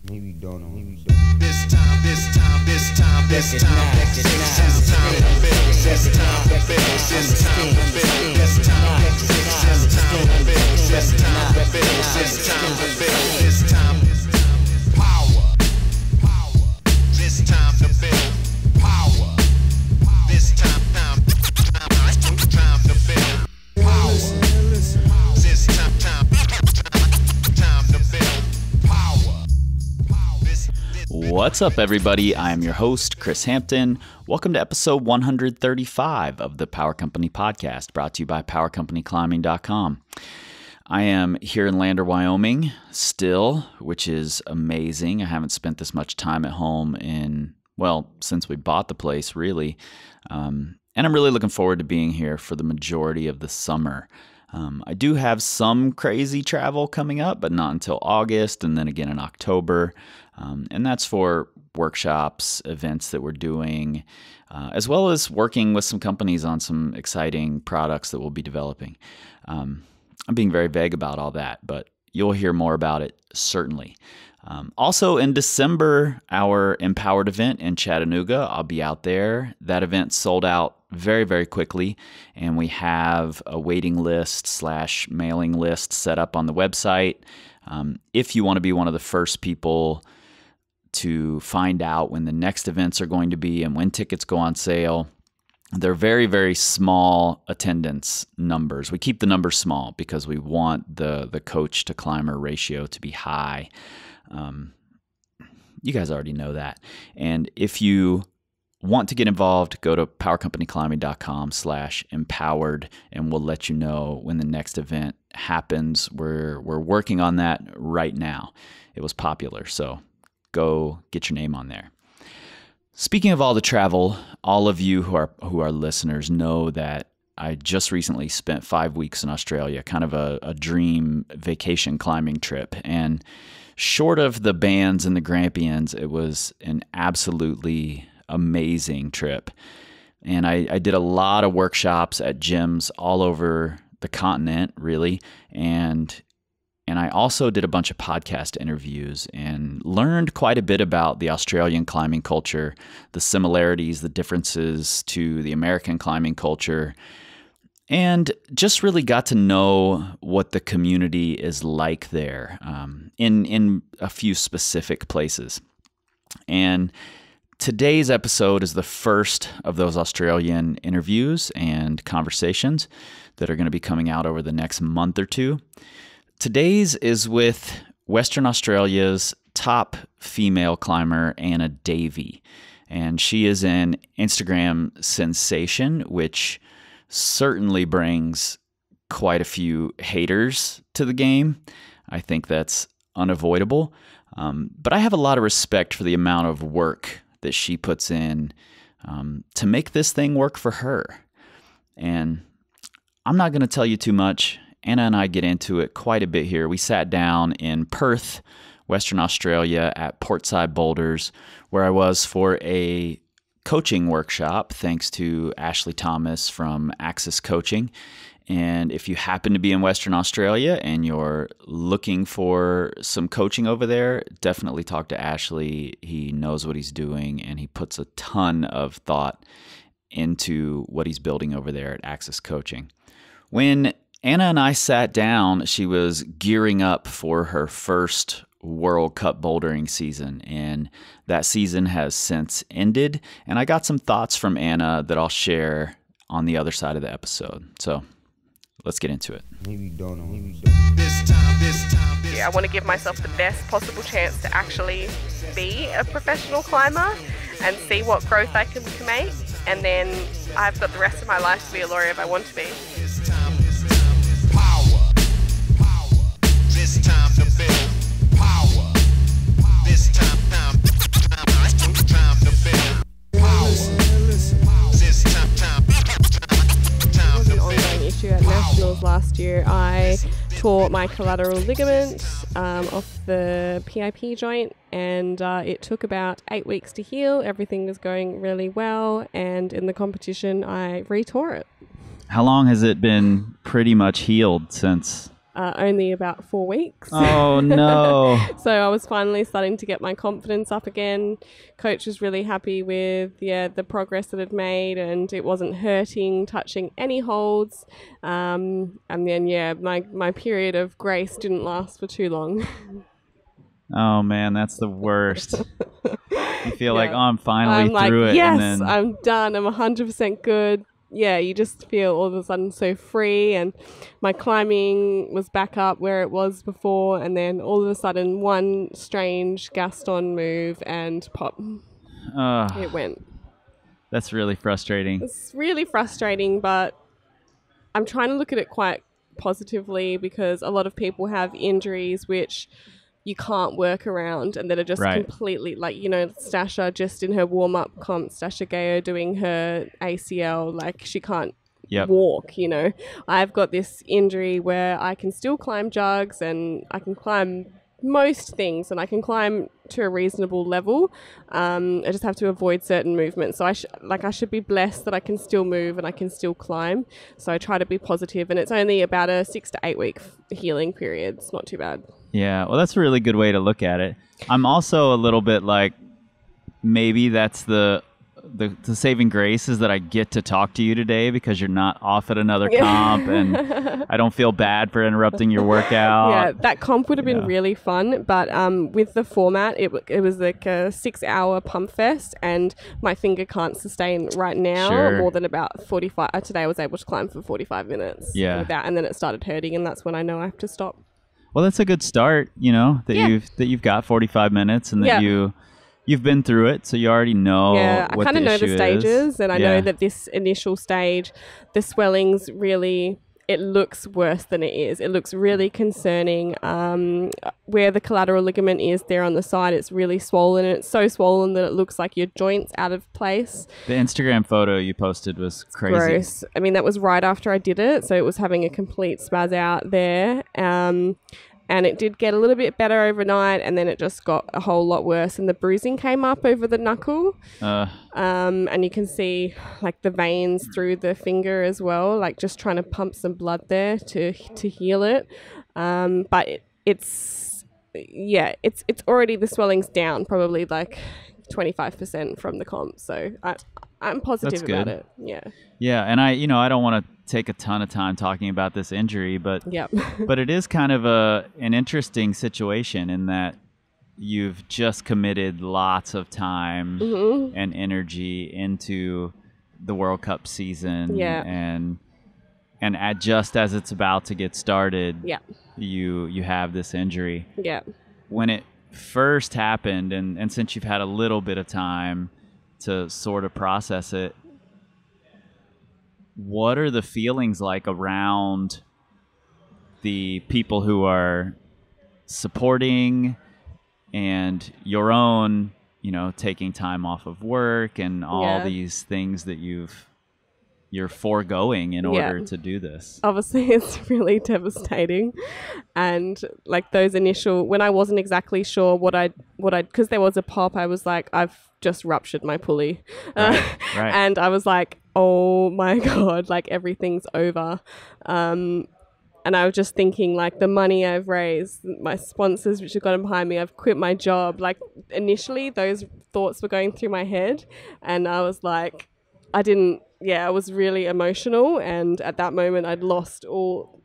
Maybe don't know. This time to build. This time to build. This time to build. This time to build. This time to build. This time to build. This time to build. This time power. This time to build power. This time to build power. This time to build power. What's up, everybody? I am your host, Chris Hampton. Welcome to episode 135 of the Power Company Podcast, brought to you by PowerCompanyClimbing.com. I am here in Lander, Wyoming still, which is amazing. I haven't spent this much time at home since we bought the place, really. And I'm really looking forward to being here for the majority of the summer. I do have some crazy travel coming up, but not until August and then again in October. And that's for workshops, events that we're doing, as well as working with some companies on some exciting products that we'll be developing. I'm being very vague about all that, but you'll hear more about it certainly. Also in December, our Empowered event in Chattanooga, I'll be out there. That event sold out very, very quickly, and we have a waiting list / mailing list set up on the website. If you want to be one of the first people to find out when the next events are going to be and when tickets go on sale, they're very, very small attendance numbers. We keep the numbers small because we want the coach to climber ratio to be high. You guys already know that. And if you want to get involved, go to PowerCompanyClimbing.com/empowered, and we'll let you know when the next event happens. We're working on that right now. It was popular, so go get your name on there. Speaking of all the travel, all of you who are listeners know that I just recently spent 5 weeks in Australia, kind of a dream vacation climbing trip. And short of the bands and the Grampians, it was an absolutely amazing trip. And I did a lot of workshops at gyms all over the continent, really. And I also did a bunch of podcast interviews and learned quite a bit about the Australian climbing culture, the similarities, the differences to the American climbing culture, and just really got to know what the community is like there in a few specific places. And today's episode is the first of those Australian interviews and conversations that are going to be coming out over the next month or two. Today's is with Western Australia's top female climber, Anna Davey. And she is an Instagram sensation, which certainly brings quite a few haters to the game. I think that's unavoidable. But I have a lot of respect for the amount of work that she puts in to make this thing work for her. And I'm not going to tell you too much. Anna and I get into it quite a bit here. We sat down in Perth, Western Australia at Portside Boulders, where I was for a coaching workshop, thanks to Ashley Thomas from Axis Coaching. And if you happen to be in Western Australia and you're looking for some coaching over there, definitely talk to Ashley. He knows what he's doing, and he puts a ton of thought into what he's building over there at Axis Coaching. When Anna and I sat down, she was gearing up for her first World Cup bouldering season, and that season has since ended. And I got some thoughts from Anna that I'll share on the other side of the episode. So let's get into it. Maybe don't know. I want to give myself the best possible chance to actually be a professional climber and see what growth I can make. And then I've got the rest of my life to be a lawyer if I want to be. This time to build power. This time to build power. This time It was an ongoing issue at Nationals last year. I tore my collateral ligament off the PIP joint, and it took about 8 weeks to heal. Everything was going really well, and in the competition I re-tore it. How long has it been pretty much healed since only about 4 weeks. Oh, no. So I was finally starting to get my confidence up again. Coach was really happy with the progress that I'd made, and it wasn't hurting, touching any holds. And then, my period of grace didn't last for too long. Oh, man, that's the worst. You feel like, oh, I'm I'm finally like, through it. yes, And then, I'm done. I'm 100% good. Yeah, you just feel all of a sudden so free, and my climbing was back up where it was before, and then all of a sudden one strange Gaston move and pop, it went. that's really frustrating. It's really frustrating, but I'm trying to look at it quite positively, because a lot of people have injuries which you can't work around and that are just Right. completely, like, Stasha just in her warm-up comp, Stasha Gayo doing her ACL, like she can't Yep. walk, I've got this injury where I can still climb jugs and I can climb most things, and I can climb to a reasonable level. I just have to avoid certain movements. So I should be blessed that I can still move and I can still climb. So I try to be positive, and it's only about a 6 to 8 week healing period. It's not too bad. Yeah, well, that's a really good way to look at it. I'm also a little bit like, maybe that's the saving grace is that I get to talk to you today because you're not off at another comp, and I don't feel bad for interrupting your workout. Yeah, that comp would have been really fun, but with the format, it was like a 6-hour pump fest, and my finger can't sustain right now more than about 45. Today I was able to climb for 45 minutes. Yeah. With that, and then it started hurting, and that's when I know I have to stop. Well, that's a good start, that you've got 45 minutes and that you've been through it, so you already know. Yeah, I kind of know the stages, and I know Yeah. that this initial stage, the swelling's really, it looks worse than it is. It looks really concerning. Where the collateral ligament is there on the side, it's really swollen, and it's so swollen that it looks like your joint's out of place. The Instagram photo you posted was crazy. Gross. I mean, that was right after I did it, so it was having a complete spaz out there. And it did get a little bit better overnight, and then it just got a whole lot worse, and the bruising came up over the knuckle. And you can see like the veins through the finger as well, like just trying to pump some blood there to heal it. But it's already, the swelling's down probably like 25% from the comp, so I'm positive about it. Yeah, and I don't want to take a ton of time talking about this injury, but but it is kind of an interesting situation in that you've just committed lots of time and energy into the World Cup season, and just as it's about to get started, you have this injury. When it first happened, and since you've had a little bit of time to sort of process it, what are the feelings like around the people who are supporting and your own, taking time off of work and all these things that you're foregoing in order to do this? Obviously, it's really devastating. And like those initial, when I wasn't exactly sure what I'd, because there was a pop, I was like, I've just ruptured my pulley. Right. And I was like, oh my God, like everything's over. And I was just thinking, like, the money I've raised, my sponsors which have gotten behind me, I've quit my job. Like, initially, those thoughts were going through my head. And I was like, I was really emotional. And at that moment, I'd lost all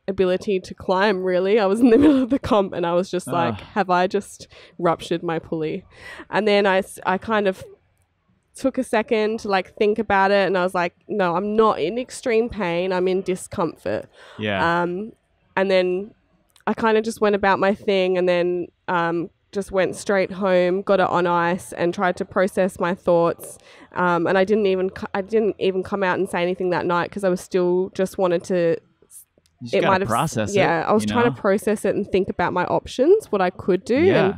ability to climb, really. I was in the middle of the comp, and I was just like, have I just ruptured my pulley? And then I kind of took a second to like think about it, and I was like, no, I'm not in extreme pain, I'm in discomfort. And then I kind of just went about my thing, and then just went straight home, got it on ice, and tried to process my thoughts. And I didn't even come out and say anything that night, because I was still just wanted to. You just gotta process it. Yeah, I was trying to process it and think about my options, what I could do, and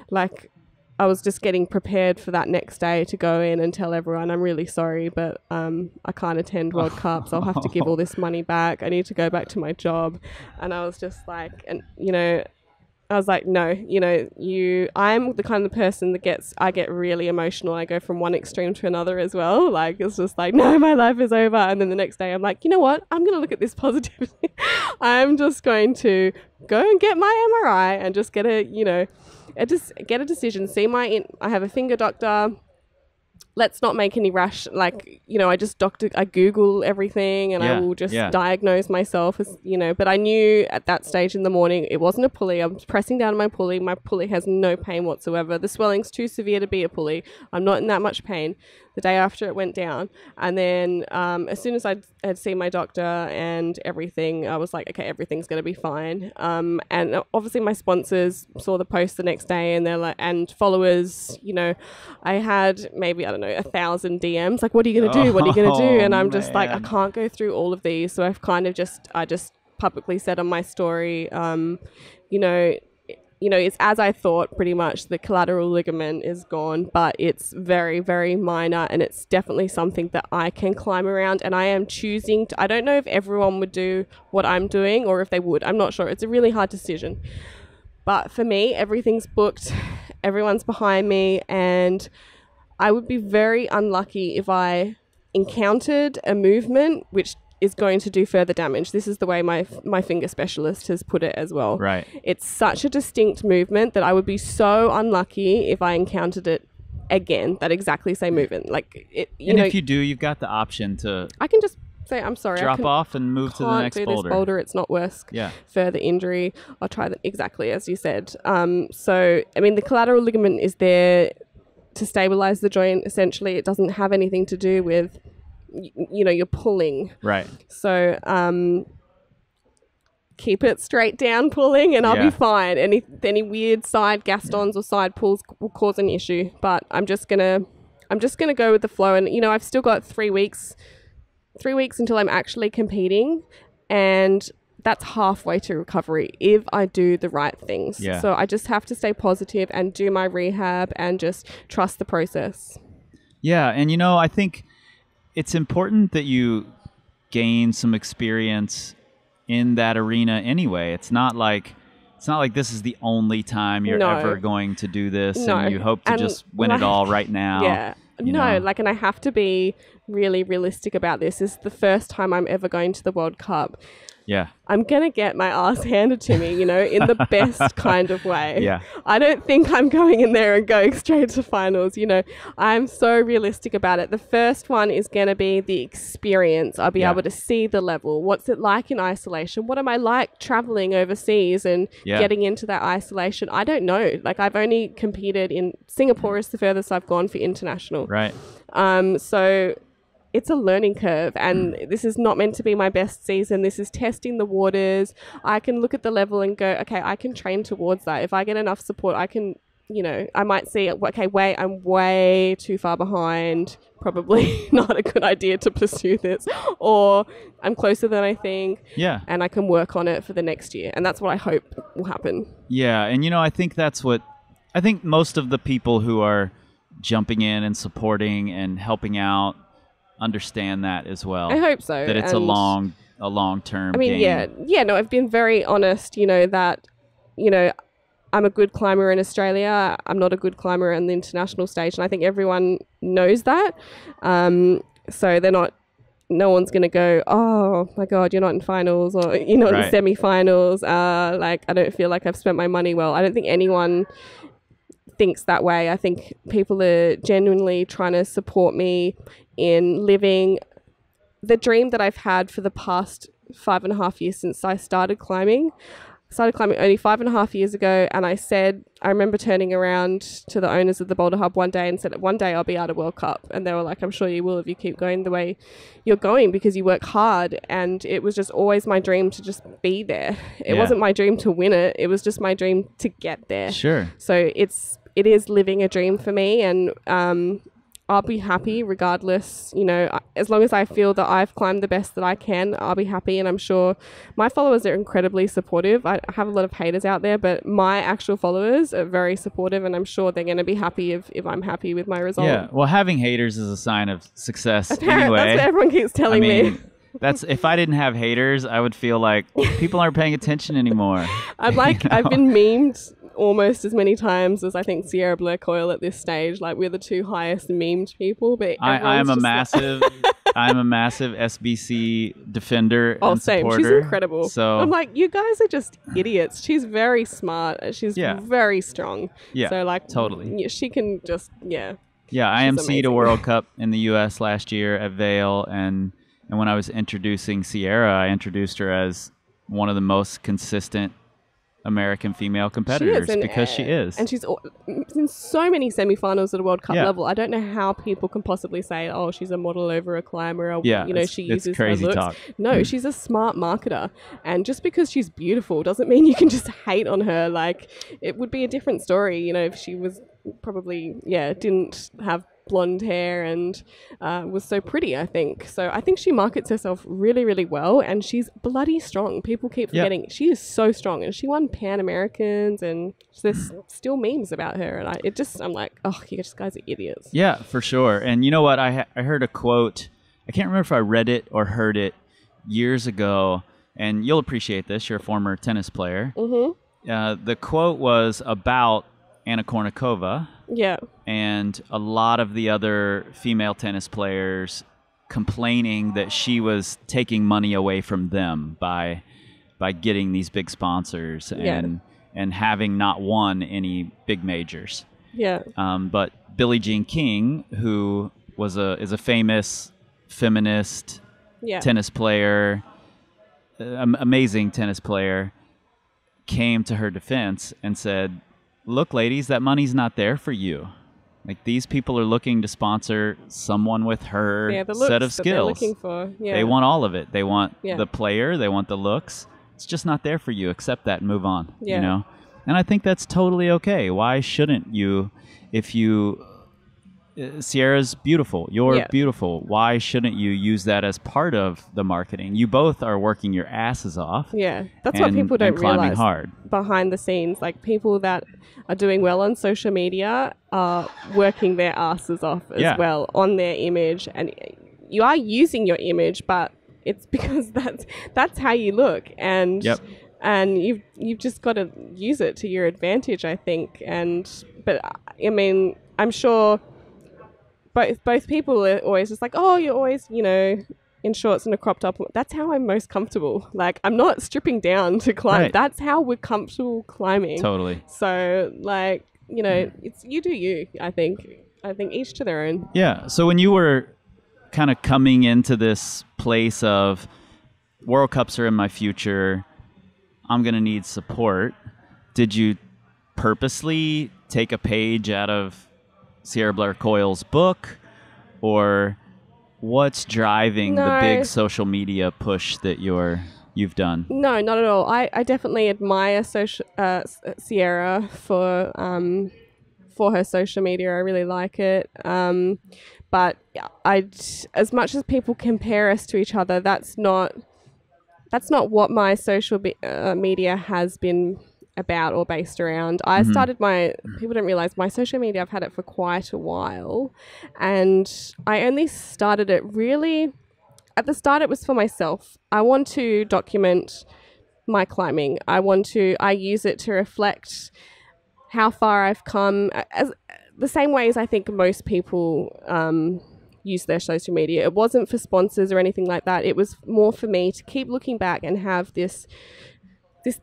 like, I was just getting prepared for that next day to go in and tell everyone, I'm really sorry, but I can't attend World Cups. I'll have to give all this money back. I need to go back to my job. And I was just like, and I was like, no, I'm the kind of person that I get really emotional. I go from one extreme to another as well. Like, it's just like, no, my life is over. And then the next day I'm like, you know what? I'm going to look at this positively. I'm just going to go and get my MRI and just get a decision. I have a finger doctor. Let's not make any rash, I Google everything and I will just diagnose myself as, but I knew at that stage in the morning, it wasn't a pulley. I was pressing down my pulley. My pulley has no pain whatsoever. The swelling's too severe to be a pulley. I'm not in that much pain. The day after it went down. And then as soon as I had seen my doctor and everything, I was like, okay, everything's going to be fine. And obviously my sponsors saw the post the next day and they're like, and followers, I had maybe, 1,000 DMs. Like, what are you going to do? What are you going to do? And I'm just like, I can't go through all of these. So I've kind of I just publicly said on my story, it's as I thought pretty much. The collateral ligament is gone, but it's very, very minor and it's definitely something that I can climb around, and I am choosing to. I don't know if everyone would do what I'm doing or if they would. I'm not sure. It's a really hard decision. But for me, everything's booked. Everyone's behind me, and I would be very unlucky if I encountered a movement which is going to do further damage. This is the way my finger specialist has put it as well. Right. It's such a distinct movement that I would be so unlucky if I encountered it again, that exactly same movement. Like, if you do, you've got the option to... I can just say, I'm sorry. Drop off and move to the next boulder. This boulder. It's not worse. Yeah. Further injury. I'll try that exactly as you said. The collateral ligament is there to stabilize the joint. Essentially, it doesn't have anything to do with you're pulling. Right. So keep it straight down pulling and I'll be fine. Any weird side gastons or side pulls will cause an issue. But I'm just gonna go with the flow, and I've still got 3 weeks until I'm actually competing, and that's halfway to recovery if I do the right things. Yeah. So I just have to stay positive and do my rehab and just trust the process. Yeah, and I think it's important that you gain some experience in that arena anyway. It's not like this is the only time you're ever going to do this and you hope to just win it all right now. Yeah. And I have to be really realistic about this. This is the first time I'm ever going to the World Cup. Yeah. I'm going to get my ass handed to me, in the best kind of way. Yeah. I don't think I'm going in there and going straight to finals. I'm so realistic about it. The first one is going to be the experience. I'll be able to see the level. What's it like in isolation? What am I like traveling overseas and getting into that isolation? I don't know. Like, I've only competed in Singapore is the furthest I've gone for international. Right. So it's a learning curve, and this is not meant to be my best season. This is testing the waters. I can look at the level and go, okay, I can train towards that. If I get enough support, I can, I might see, okay, I'm way too far behind. Probably not a good idea to pursue this. Or I'm closer than I think. Yeah. And I can work on it for the next year. And that's what I hope will happen. Yeah. And, I think I think most of the people who are jumping in and supporting and helping out understand that as well. I hope so. That it's a long-term game. No, I've been very honest, that, I'm a good climber in Australia. I'm not a good climber on the international stage. And I think everyone knows that. So no one's going to go, oh my God, you're not in finals, or you're not in semi-finals. I don't feel like I've spent my money well. I don't think anyone thinks that way. I think people are genuinely trying to support me in living the dream that I've had for the past 5.5 years since I started climbing. I started climbing only 5.5 years ago, and I remember turning around to the owners of the Boulder Hub one day and said, one day I'll be at a World Cup. And they were like, I'm sure you will if you keep going the way you're going, because you work hard. And it was just always my dream to just be there. It wasn't my dream to win it. It was just my dream to get there. Sure. So it is living a dream for me, and I'll be happy regardless. As long as I feel that I've climbed the best that I can, I'll be happy. And I'm sure my followers are incredibly supportive. I have a lot of haters out there, but my actual followers are very supportive, and I'm sure they're going to be happy if I'm happy with my result. Yeah, well, having haters is a sign of success anyway. That's what everyone keeps telling me. That's if I didn't have haters, I would feel like people aren't paying attention anymore. I've been memed almost as many times as I think Sierra Blair Coyle at this stage. Like, we're the two highest memed people, but I'm a massive SBC defender and same. supporter. She's incredible. So I'm like, you guys are just idiots. She's very smart. She's very strong. Yeah, so like, totally. She can just Yeah, I emceed a World Cup in the U.S. last year at Vail, and when I was introducing Sierra, I introduced her as one of the most consistent American female competitors because she is. And she's in so many semifinals at a World Cup level. I don't know how people can possibly say, oh, she's a model over a climber, or, she uses her looks. Talk. No, she's a smart marketer. And just because she's beautiful doesn't mean you can just hate on her. Like, it would be a different story, if she was probably, didn't have blonde hair and was so pretty, I think. So I think she markets herself really, really well, and she's bloody strong. People keep forgetting she is so strong, and she won Pan Americans, and there's still memes about her, and I'm like, oh, you guys are idiots. Yeah, for sure. And you know what? I heard a quote. I can't remember if I read it or heard it years ago, and you'll appreciate this. You're a former tennis player. Mm-hmm. The quote was about Anna Kournikova. Yeah. And a lot of the other female tennis players complaining that she was taking money away from them by getting these big sponsors and having not won any big majors. Yeah. But Billie Jean King, who is a famous feminist tennis player, amazing tennis player, came to her defense and said, look, ladies, that money's not there for you. Like, these people are looking to sponsor someone with her set of skills. They're looking for. Yeah. They want all of it. They want the player. They want the looks. It's just not there for you. Accept that and move on. Yeah. And I think that's totally okay. Why shouldn't you? If you, Sierra's beautiful. You're beautiful. Why shouldn't you use that as part of the marketing? You both are working your asses off. Yeah, that's what people don't realize. Hard behind the scenes. Like, people that are doing well on social media are working their asses off as well on their image, and you are using your image, but it's because that's how you look, and you've just got to use it to your advantage, I think. But I mean, I'm sure both people are always just like, oh, you're always in shorts and a crop top. That's how I'm most comfortable. Like, I'm not stripping down to climb. Right. That's how we're comfortable climbing. Totally. So, like, it's you do you, I think. I think each to their own. Yeah. So when you were kind of coming into this place of World Cups are in my future, I'm going to need support, did you purposely take a page out of Sierra Blair Coyle's book, or what's driving the big social media push that you've done? No, not at all. I definitely admire Sierra for her social media. I really like it. But as much as people compare us to each other, that's not what my social media has been about or based around. I started people don't realize my social media, I've had it for quite a while, and I only started it really, at the start it was for myself. I want to document my climbing. I use it to reflect how far I've come, as the same way as I think most people use their social media. It wasn't for sponsors or anything like that. It was more for me to keep looking back and have this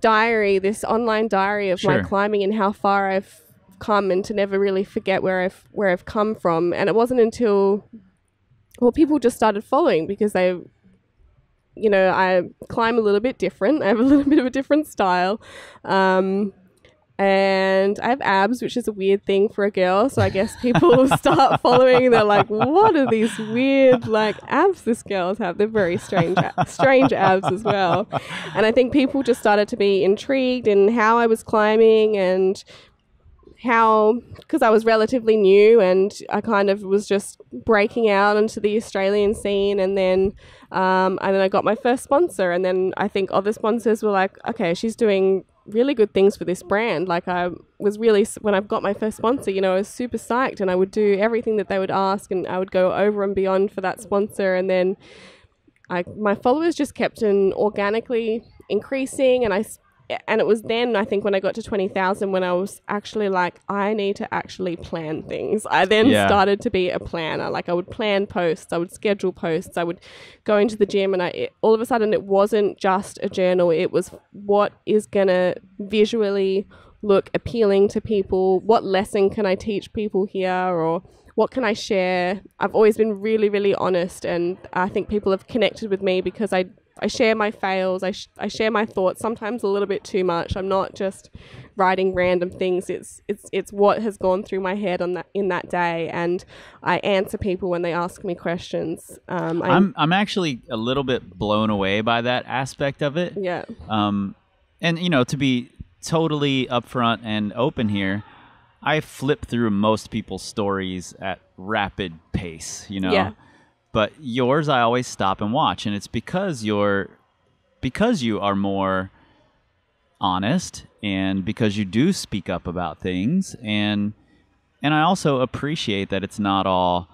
diary, this online diary of my climbing and how far I've come, and to never really forget where I've come from. And it wasn't until people just started following because I climb a little bit different. I have a little bit of a different style. And I have abs, which is a weird thing for a girl. So I guess people start following and they're like, what are these weird abs this girl's have? They're very strange abs as well. And I think people just started to be intrigued in how I was climbing, and because I was relatively new and I kind of was just breaking out into the Australian scene. And then I got my first sponsor, and then I think other sponsors were like, okay, she's doing really good things for this brand. Like, I was really, when I got my first sponsor, I was super psyched, and I would do everything that they would ask, and I would go over and beyond for that sponsor. And then my followers just kept on organically increasing, and it was then, I think, when I got to 20,000 when I was actually like, I need to actually plan things. I then started to be a planner. Like, I would plan posts, I would schedule posts, I would go into the gym, and all of a sudden it wasn't just a journal. It was what is going to visually look appealing to people. What lesson can I teach people here, or what can I share? I've always been really, really honest, and I think people have connected with me because I share my fails. I share my thoughts, sometimes a little bit too much. I'm not just writing random things. It's what has gone through my head in that day, and I answer people when they ask me questions. I'm actually a little bit blown away by that aspect of it. Yeah. And to be totally upfront and open here, I flip through most people's stories at rapid pace. Yeah. But yours, I always stop and watch, and it's because you are more honest, and because you do speak up about things, and I also appreciate that it's not all,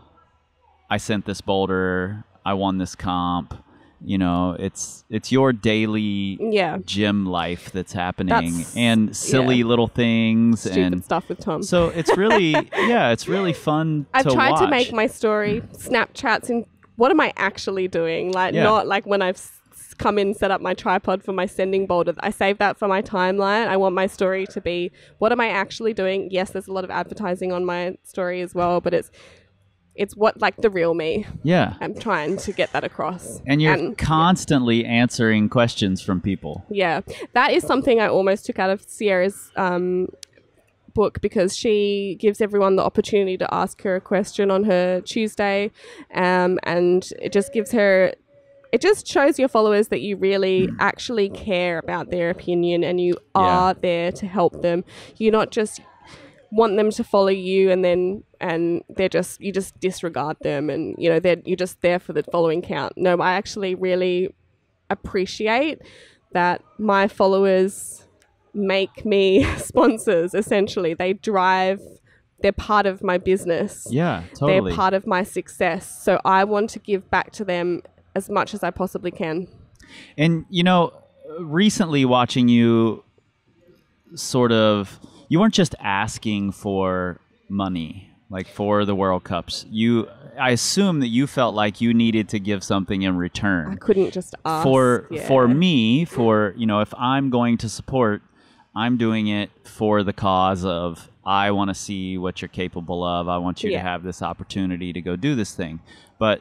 I sent this boulder, I won this comp. It's your daily gym life that's happening, and silly little things, stupid and stuff with Tom. So it's really it's really fun. I've tried watch. to make my story Snapchats in what am I actually doing? Not like when I've come in, set up my tripod for my sending boulder. I save that for my timeline. I want my story to be, what am I actually doing? Yes, there's a lot of advertising on my story as well, but it's what, like, the real me. Yeah. I'm trying to get that across. And you're constantly answering questions from people. Yeah. That is something I almost took out of Sierra's book, because she gives everyone the opportunity to ask her a question on her Tuesday, and it just shows your followers that you really actually care about their opinion, and you are there to help them. You're not just want them to follow you and you just disregard them, and you're just there for the following count. No, I actually really appreciate that my followers make me sponsors. Essentially, they're part of my business. Yeah, totally. They're part of my success, so I want to give back to them as much as I possibly can. And recently watching you, you weren't just asking for money, like for the World Cups. I assume that you felt like you needed to give something in return. I couldn't just ask. For me, if I'm going to support, I'm doing it for the cause of, I want to see what you're capable of. I want you to have this opportunity to go do this thing. But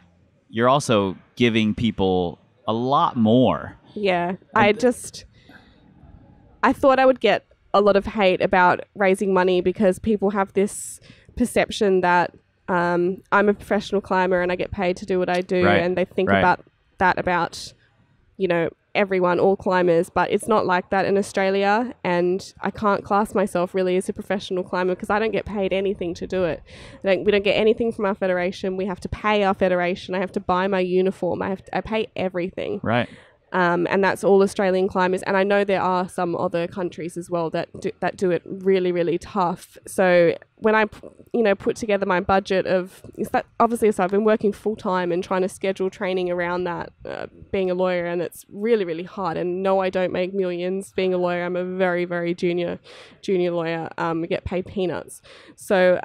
you're also giving people a lot more. Yeah. I thought I would get a lot of hate about raising money, because people have this perception that I'm a professional climber and I get paid to do what I do. Right. And they think about everyone, all climbers, but it's not like that in Australia, and I can't class myself really as a professional climber because I don't get paid anything to do it. We don't get anything from our federation. We have to pay our federation. I have to buy my uniform. I pay everything. Right. And that's all Australian climbers. And I know there are some other countries as well that do it really, really tough. So when I, put together my budget so I've been working full time and trying to schedule training around that, being a lawyer, and it's really, really hard. And no, I don't make millions being a lawyer. I'm a very, very junior lawyer. I get paid peanuts. So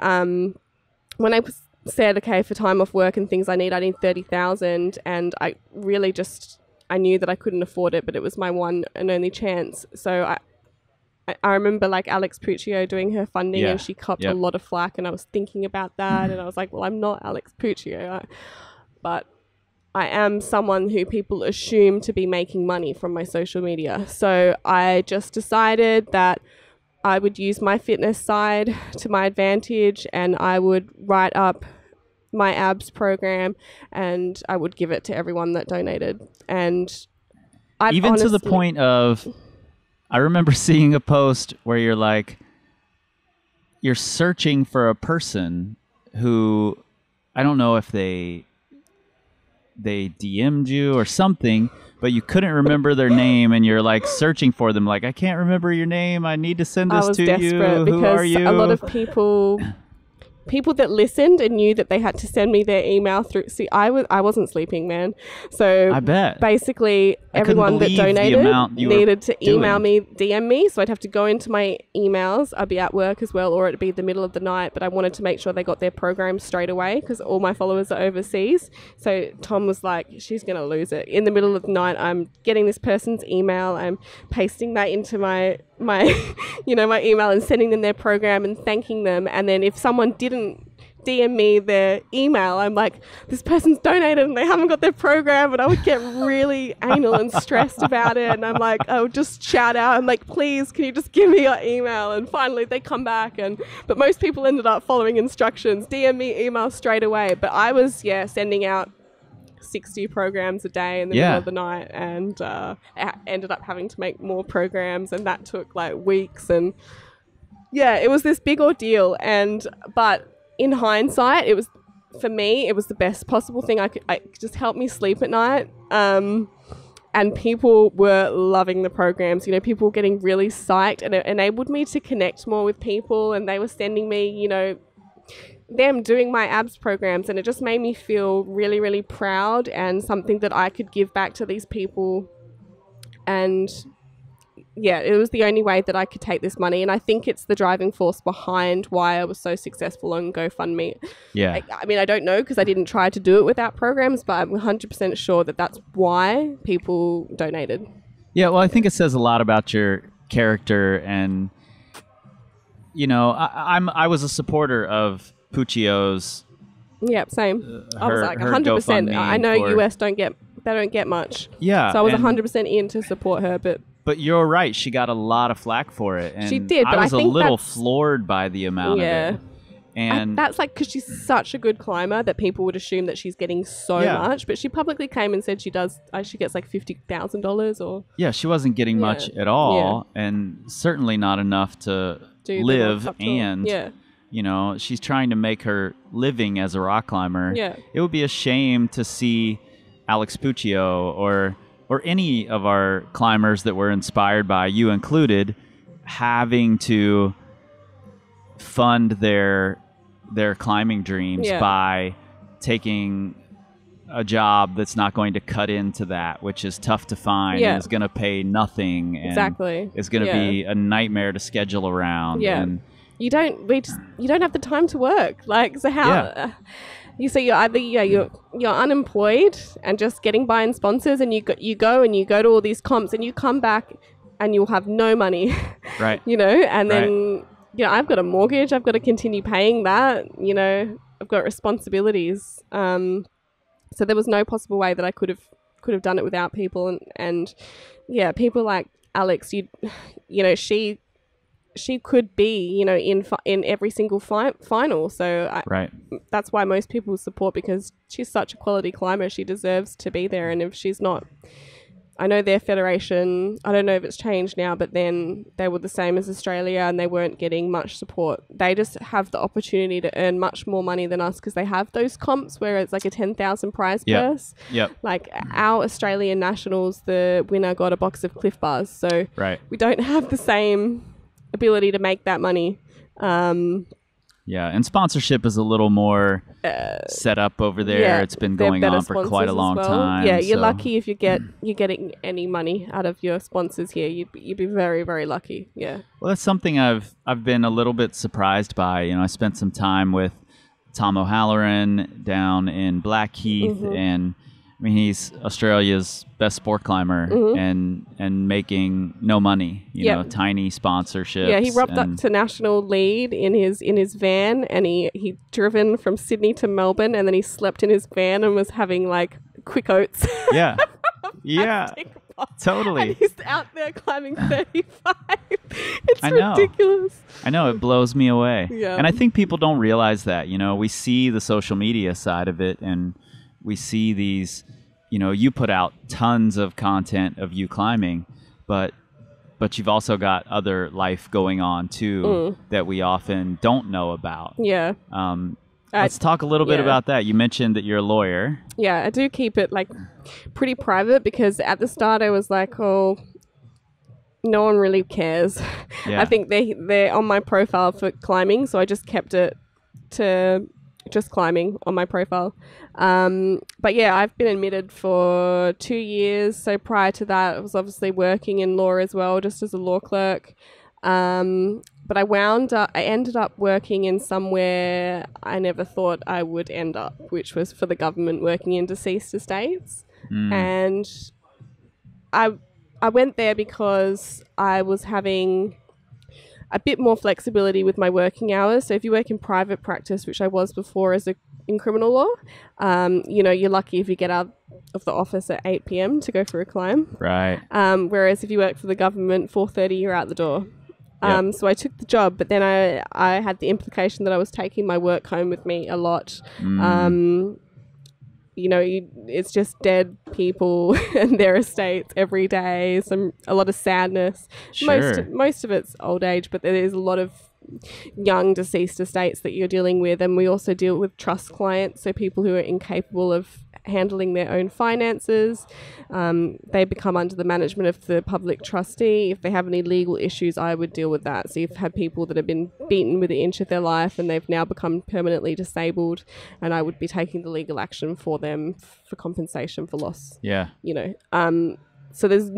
when I said, okay, for time off work and things I need 30,000, and I really I knew that I couldn't afford it, but it was my one and only chance. So I remember like Alex Puccio doing her funding, and she copped a lot of flack, and I was thinking about that, and I was like, well, I'm not Alex Puccio, but I am someone who people assume to be making money from my social media. So I just decided that I would use my fitness side to my advantage, and I would write up my abs program, and I would give it to everyone that donated. And even to the point of, I remember seeing a post where you're like, you're searching for a person who, I don't know if they DM'd you or something, but you couldn't remember their name, and you're like searching for them, like, I can't remember your name, I need to send this to you. I was desperate because a lot of people people that listened and knew that they had to send me their email through. See, I wasn't sleeping, man. So I bet. basically everyone that donated needed to email me, DM me. So I'd have to go into my emails. I'd be at work as well, or it'd be the middle of the night. But I wanted to make sure they got their program straight away because all my followers are overseas. So Tom was like, she's going to lose it. In the middle of the night, I'm getting this person's email. I'm pasting that into my my email and sending them their program and thanking them. And then if someone didn't DM me their email, I'm like, this person's donated and they haven't got their program. And I would get really anal and stressed about it. And I'm like, I would just shout out, I'm like, please, can you just give me your email? And finally they come back. But most people ended up following instructions, DM me email straight away. But I was, sending out 60 programs a day in the middle of the night, and ended up having to make more programs, and that took like weeks. And it was this big ordeal. But in hindsight, it was the best possible thing. It just helped me sleep at night. And people were loving the programs. People were getting really psyched, and it enabled me to connect more with people. And they were sending me, them doing my abs programs, and it just made me feel really, really proud and something that I could give back to these people. And it was the only way that I could take this money, and I think it's the driving force behind why I was so successful on GoFundMe. I mean, I don't know because I didn't try to do it without programs, but I'm 100% sure that that's why people donated. Well, I think it says a lot about your character, and I was a supporter of Puccio's. Yep, same. I was like 100%. I know US don't get much. Yeah. So I was 100% in to support her, but you're right. She got a lot of flack for it, and she did. But I was a little floored by the amount of it. And that's like because she's such a good climber that people would assume that she's getting so much. But she publicly came and said she gets like $50,000 or. She wasn't getting much at all, and certainly not enough to live. And she's trying to make her living as a rock climber. It would be a shame to see Alex Puccio or any of our climbers that we're inspired by, you included, having to fund their climbing dreams by taking a job that's not going to cut into that, which is tough to find and is going to pay nothing. And exactly. It's going to be a nightmare to schedule around. And you don't have the time to work. Like, so how you're either you're unemployed and just getting by in sponsors, and you go to all these comps, and you come back and you'll have no money. Right. And then I've got a mortgage, I've got to continue paying that, I've got responsibilities. So there was no possible way that I could have done it without people. And people like Alex, she could be, in every single final. So that's why most people support, because she's such a quality climber. She deserves to be there. And if she's not, I know their federation, I don't know if it's changed now, but then they were the same as Australia and they weren't getting much support. They just have the opportunity to earn much more money than us because they have those comps where it's like a 10,000 prize purse. Like our Australian nationals, the winner got a box of Cliff Bars. So we don't have the same ability to make that money. And sponsorship is a little more set up over there. It's been going on for quite a long time. You're lucky if you're getting any money out of your sponsors here. You'd be very, very lucky. Well, that's something I've been a little bit surprised by. I spent some time with Tom O'Halloran down in Blackheath, and I mean, he's Australia's best sport climber and making no money, tiny sponsorships. Yeah, he rocked up to national lead in his van, and he driven from Sydney to Melbourne, and then he slept in his van and was having like quick oats. Totally. And he's out there climbing 35. It's ridiculous. I know, it blows me away. And I think people don't realize that. We see the social media side of it, and we see these, you put out tons of content of you climbing, but you've also got other life going on too that we often don't know about. Let's talk a little bit about that. You mentioned that you're a lawyer. I do keep it like pretty private because at the start I was like, oh, no one really cares. I think they're on my profile for climbing, so I just kept it to just climbing on my profile. But yeah, I've been admitted for 2 years. So prior to that, I was obviously working in law as well, just as a law clerk. But I ended up working in somewhere I never thought I would end up, which was for the government, working in deceased estates. And I went there because I was having a bit more flexibility with my working hours. So if you work in private practice, which I was before in criminal law, you're lucky if you get out of the office at 8 p.m. to go for a climb. Right. Whereas if you work for the government, 4:30, you're out the door. Yep. So I took the job, but then I had the implication that I was taking my work home with me a lot. It's just dead people and their estates every day. A lot of sadness. Sure. Most of it's old age, but there is a lot of young deceased estates that you're dealing with, and we also deal with trust clients, so people who are incapable of handling their own finances. They become under the management of the public trustee. If they have any legal issues, I would deal with that. So you've had people that have been beaten with an inch of their life and they've now become permanently disabled, and I would be taking the legal action for them for compensation for loss. Yeah. So there's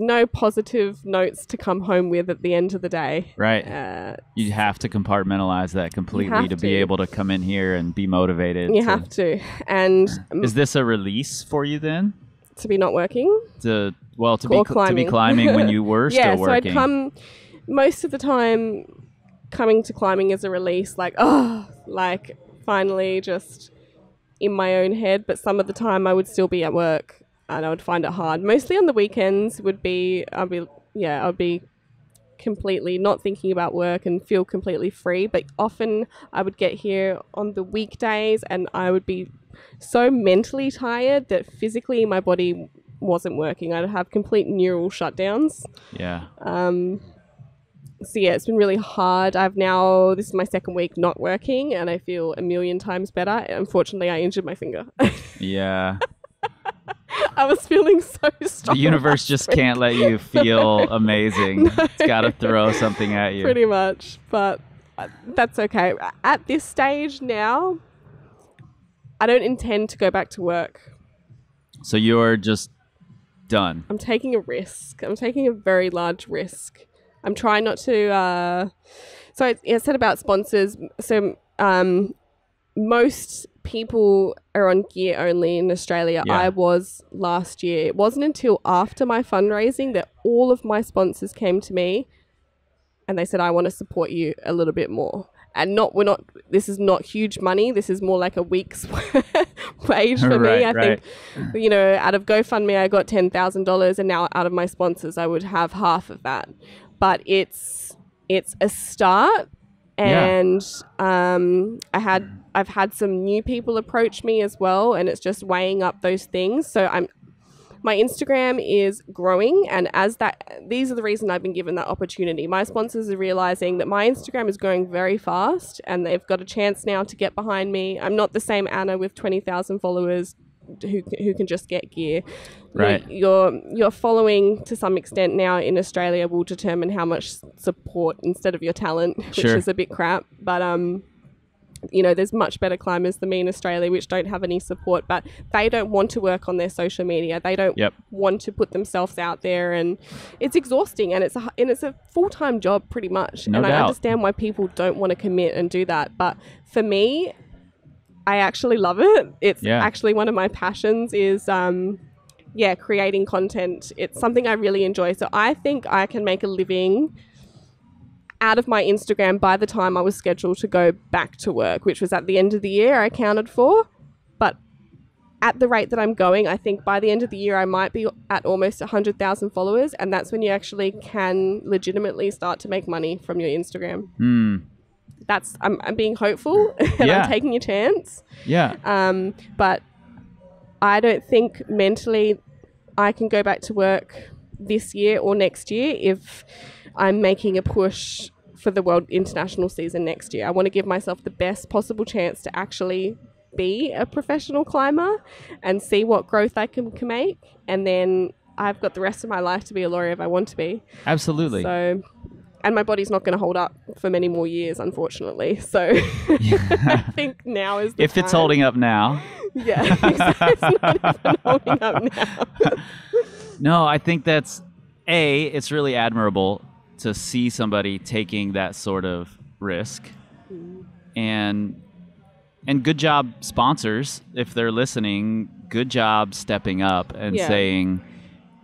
no positive notes to come home with at the end of the day. Right. You have to compartmentalize that completely to be able to come in here and be motivated. You have to. And is this a release for you then? To be not working? To be climbing when you were still working. Yeah, so I'd come most of the time. Coming to climbing as a release, finally just in my own head. But some of the time I would still be at work. And I would find it hard. Mostly on the weekends I'd be completely not thinking about work and feel completely free. But often I would get here on the weekdays and I would be so mentally tired that physically my body wasn't working. I'd have complete neural shutdowns. Yeah. So yeah, it's been really hard. This is my second week not working and I feel a million times better. Unfortunately, I injured my finger. Yeah. I was feeling so strong. The universe just can't let you feel amazing. No. It's got to throw something at you. Pretty much. But that's okay. At this stage now, I don't intend to go back to work. So you're just done. I'm taking a risk. I'm taking a very large risk. I'm trying not to... So I said about sponsors. So most people are on gear only in Australia. Yeah. I was last year. It wasn't until after my fundraising that all of my sponsors came to me and they said, I want to support you a little bit more. And this is not huge money. This is more like a week's wage for me. I think, out of GoFundMe, I got $10,000 and now out of my sponsors, I would have half of that. But it's a start. And I've had some new people approach me as well, and it's just weighing up those things. So my Instagram is growing, and these are the reason I've been given that opportunity. My sponsors are realizing that my Instagram is growing very fast, and they've got a chance now to get behind me. I'm not the same Anna with 20,000 followers who can just get gear. Right. Your following to some extent now in Australia will determine how much support instead of your talent, which is a bit crap. But there's much better climbers than me in Australia which don't have any support, but they don't want to work on their social media. They don't want to put themselves out there, and it's exhausting, and it's a full-time job pretty much. No doubt. I understand why people don't want to commit and do that, but for me, I actually love it. It's actually one of my passions is creating content. It's something I really enjoy. So I think I can make a living out of my Instagram by the time I was scheduled to go back to work, which was at the end of the year I counted for. But at the rate that I'm going, I think by the end of the year I might be at almost 100,000 followers, and that's when you actually can legitimately start to make money from your Instagram. I'm being hopeful and I'm taking a chance. Yeah. But I don't think mentally I can go back to work this year or next year if I'm making a push for the World International season next year. I want to give myself the best possible chance to actually be a professional climber and see what growth I can make. And then I've got the rest of my life to be a lawyer if I want to be. Absolutely. So and my body's not going to hold up for many more years, unfortunately. So I think now is the If time. it's holding up now. Yeah, it's not even holding up now. No, I think that's it's really admirable to see somebody taking that sort of risk, and good job sponsors if they're listening. Good job stepping up and saying,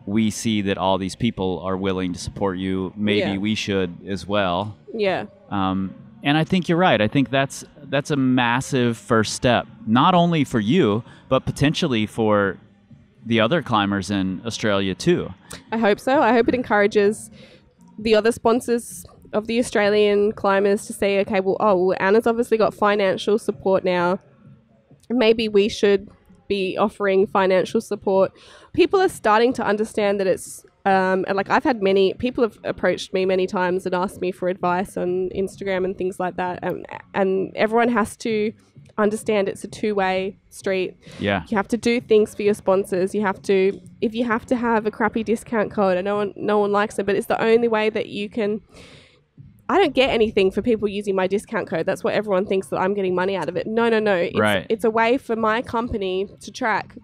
we see that all these people are willing to support you. Maybe we should as well. Yeah. And I think you're right. I think that's a massive first step, not only for you, but potentially for the other climbers in Australia too. I hope so. I hope it encourages the other sponsors of the Australian climbers to say, okay, well, Anna's obviously got financial support now. Maybe we should be offering financial support. People are starting to understand that it's like I've had many people have approached me many times and asked me for advice on Instagram and things like that, and everyone has to understand it's a two-way street. Yeah, you have to do things for your sponsors. If you have to have a crappy discount code, and no one likes it, but it's the only way that you can. I don't get anything for people using my discount code. That's what everyone thinks, that I'm getting money out of it. No. It's a way for my company to track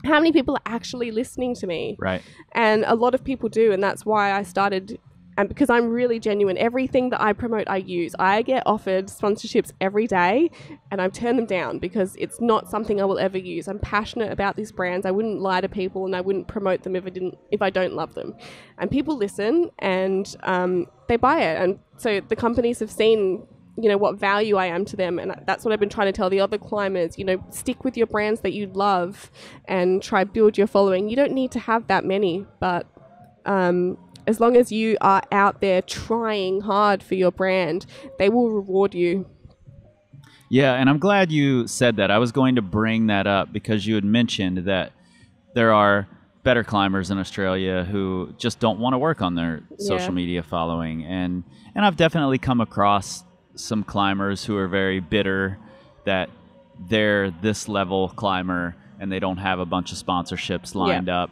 how many people are actually listening to me. Right. And a lot of people do, and that's why I started, and because I'm really genuine, everything that I promote, I use. I get offered sponsorships every day, and I turn them down because it's not something I will ever use. I'm passionate about these brands. I wouldn't lie to people, and I wouldn't promote them if I don't love them. And people listen, and they buy it. And so the companies have seen, what value I am to them. And that's what I've been trying to tell the other climbers, stick with your brands that you love and try build your following. You don't need to have that many, but as long as you are out there trying hard for your brand, they will reward you. Yeah, and I'm glad you said that. I was going to bring that up because you had mentioned that there are better climbers in Australia who just don't want to work on their social media following. And I've definitely come across some climbers who are very bitter that they're this level climber and they don't have a bunch of sponsorships lined up.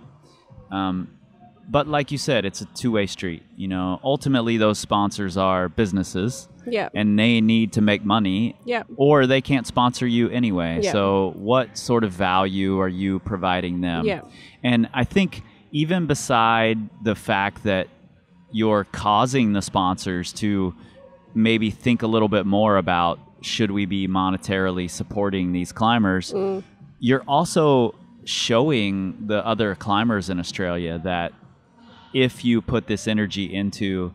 But like you said, it's a two-way street. Ultimately those sponsors are businesses, and they need to make money, or they can't sponsor you anyway. So what sort of value are you providing them? And I think even beside the fact that you're causing the sponsors to maybe think a little bit more about, should we be monetarily supporting these climbers, you're also showing the other climbers in Australia that if you put this energy into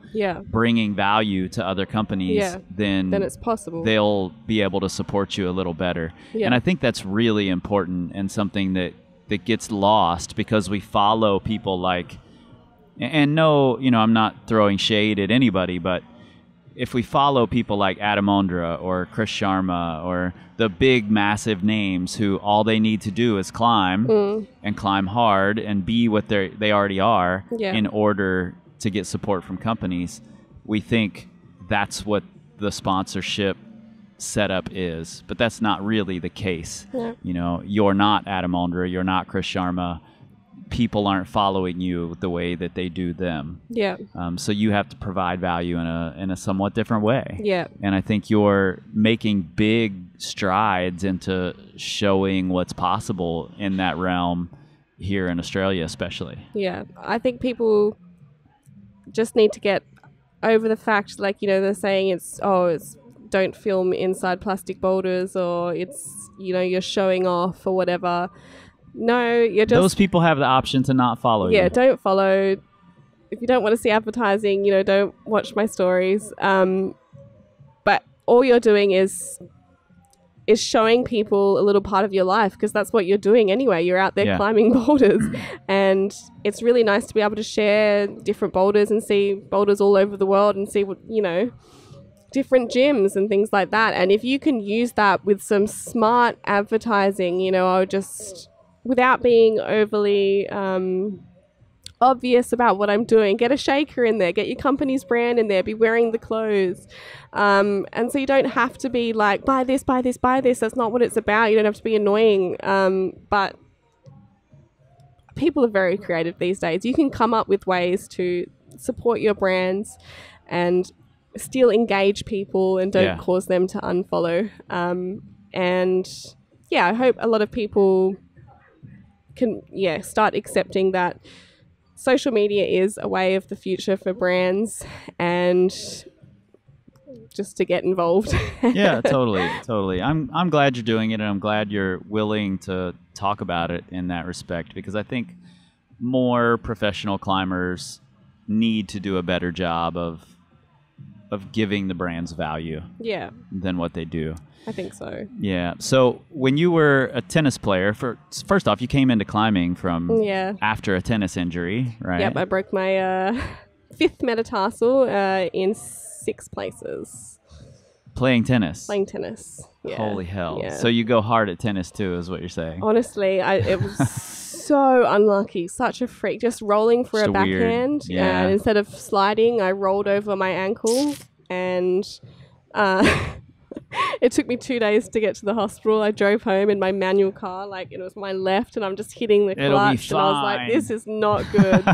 bringing value to other companies, then it's possible. They'll be able to support you a little better. And I think that's really important and something that gets lost because we follow people like, and no, I'm not throwing shade at anybody, but if we follow people like Adam Ondra or Chris Sharma or the big massive names who all they need to do is climb and climb hard and be what they already are in order to get support from companies, we think that's what the sponsorship setup is. But that's not really the case. You're not Adam Ondra, you're not Chris Sharma. People aren't following you the way that they do them. So you have to provide value in a somewhat different way. And I think you're making big strides into showing what's possible in that realm here in Australia, especially. I think people just need to get over the fact, like, they're saying it's don't film inside plastic boulders, or it's, you're showing off or whatever. No, you're just... Those people have the option to not follow you. Don't follow. If you don't want to see advertising, don't watch my stories. But all you're doing is showing people a little part of your life, because that's what you're doing anyway. You're out there climbing boulders. And it's really nice to be able to share different boulders and see boulders all over the world and see what, different gyms and things like that. And if you can use that with some smart advertising, I would just... without being overly obvious about what I'm doing, get a shaker in there, get your company's brand in there, be wearing the clothes. And so you don't have to be like, buy this, buy this, buy this. That's not what it's about. You don't have to be annoying. But people are very creative these days. You can come up with ways to support your brands and still engage people and don't cause them to unfollow. And I hope a lot of people can start accepting that social media is a way of the future for brands, and just to get involved. Yeah, totally. I'm glad you're doing it, and I'm glad you're willing to talk about it in that respect, because I think more professional climbers need to do a better job of giving the brands value than what they do. I think so. Yeah. So when you were a tennis player, first off, you came into climbing from after a tennis injury, right? Yep, I broke my 5th metatarsal in 6 places. Playing tennis? Playing tennis, yeah. Holy hell. Yeah. So you go hard at tennis too, is what you're saying? Honestly, it was so unlucky. Such a freak. Just rolling for Just a backhand. Yeah. And instead of sliding, I rolled over my ankle, and it took me 2 days to get to the hospital. I drove home in my manual car, like it was my left, and I'm just hitting the clutch. And I was like, this is not good.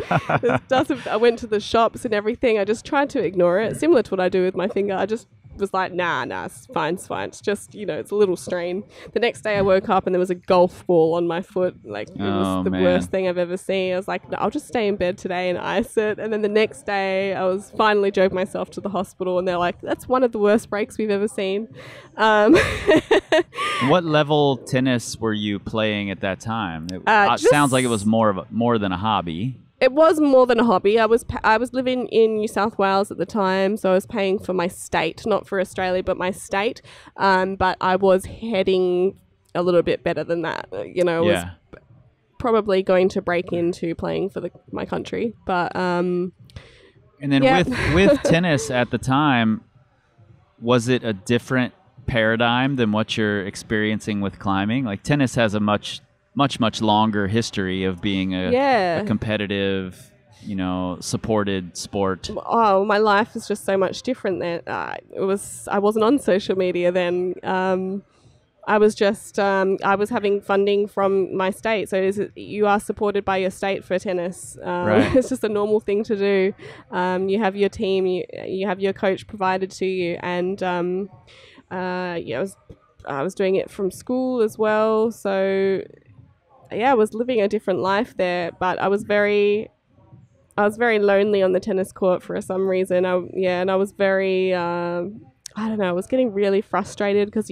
I went to the shops and everything. I just tried to ignore it, similar to what I do with my finger. I just was like, nah, it's fine. It's just, it's a little strain. The next day I woke up and there was a golf ball on my foot. Like, it was the worst thing I've ever seen. I was like, no, I'll just stay in bed today and ice it. And then the next day I finally drove myself to the hospital, and they're like, that's one of the worst breaks we've ever seen. What level tennis were you playing at that time? It sounds like it was more than a hobby. It was more than a hobby. I was living in New South Wales at the time, so I was paying for my state, not for Australia, but my state. But I was heading a little bit better than that. I was probably going to break into playing for my country. But and then with tennis at the time, was it a different paradigm than what you're experiencing with climbing? Like, tennis has a much longer history of being a competitive, supported sport. Oh, my life is just so much different then. I wasn't on social media then. I was just I was having funding from my state. So you are supported by your state for tennis. Right. It's just a normal thing to do. You have your team, you have your coach provided to you, and I was doing it from school as well. So I was living a different life there, but I was very lonely on the tennis court for some reason. And I was very, I was getting really frustrated because,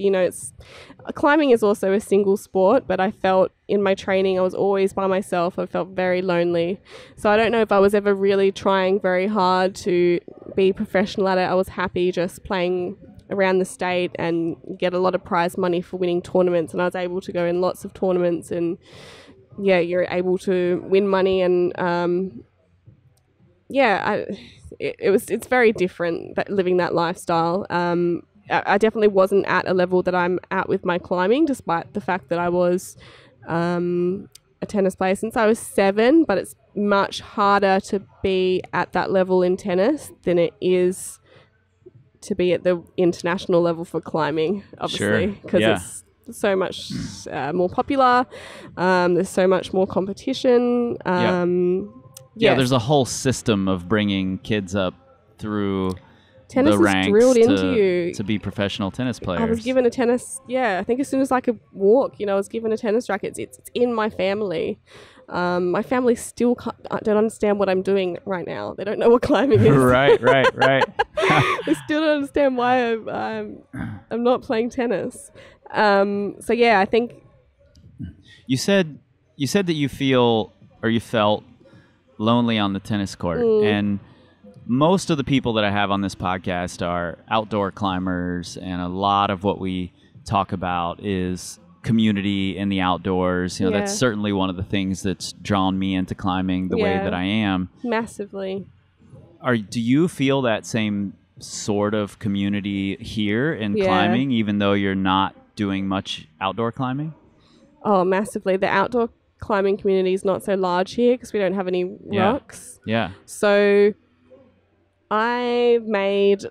climbing is also a single sport, but I felt in my training I was always by myself. I felt very lonely. So I don't know if I was ever really trying very hard to be professional at it. I was happy just playing around the state and get a lot of prize money for winning tournaments, and I was able to go in lots of tournaments, and you're able to win money, and it's very different living that lifestyle. I definitely wasn't at a level that I'm at with my climbing, despite the fact that I was a tennis player since I was 7, but it's much harder to be at that level in tennis than it is to be at the international level for climbing, obviously, because it's so much more popular. There's so much more competition. There's a whole system of bringing kids up through tennis the ranks is drilled into you to be professional tennis players. I was given a tennis, I think as soon as I could walk, I was given a tennis racket. It's in my family. My family still don't understand what I'm doing right now. They don't know what climbing is. Right. They still don't understand why I'm not playing tennis. I think you said that you felt lonely on the tennis court, and most of the people that I have on this podcast are outdoor climbers, and a lot of what we talk about is community in the outdoors. That's certainly one of the things that's drawn me into climbing the way that I am. Massively. Do you feel that same sort of community here in climbing, even though you're not doing much outdoor climbing? Oh, massively. The outdoor climbing community is not so large here because we don't have any rocks. Yeah. So I made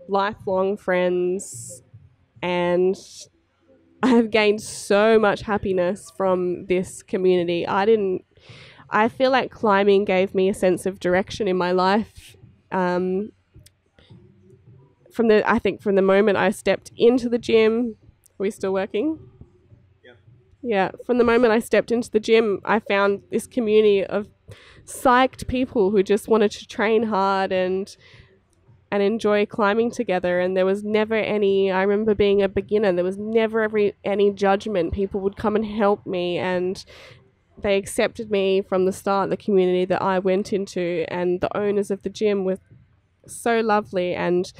lifelong friends, and I have gained so much happiness from this community. I feel like climbing gave me a sense of direction in my life. I think from the moment I stepped into the gym, are we still working? Yeah, from the moment I stepped into the gym, I found this community of psyched people who just wanted to train hard and enjoy climbing together. And there was never any, I remember being a beginner, there was never any judgment. People would come and help me, and they accepted me from the start, the community that I went into, and the owners of the gym were so lovely. And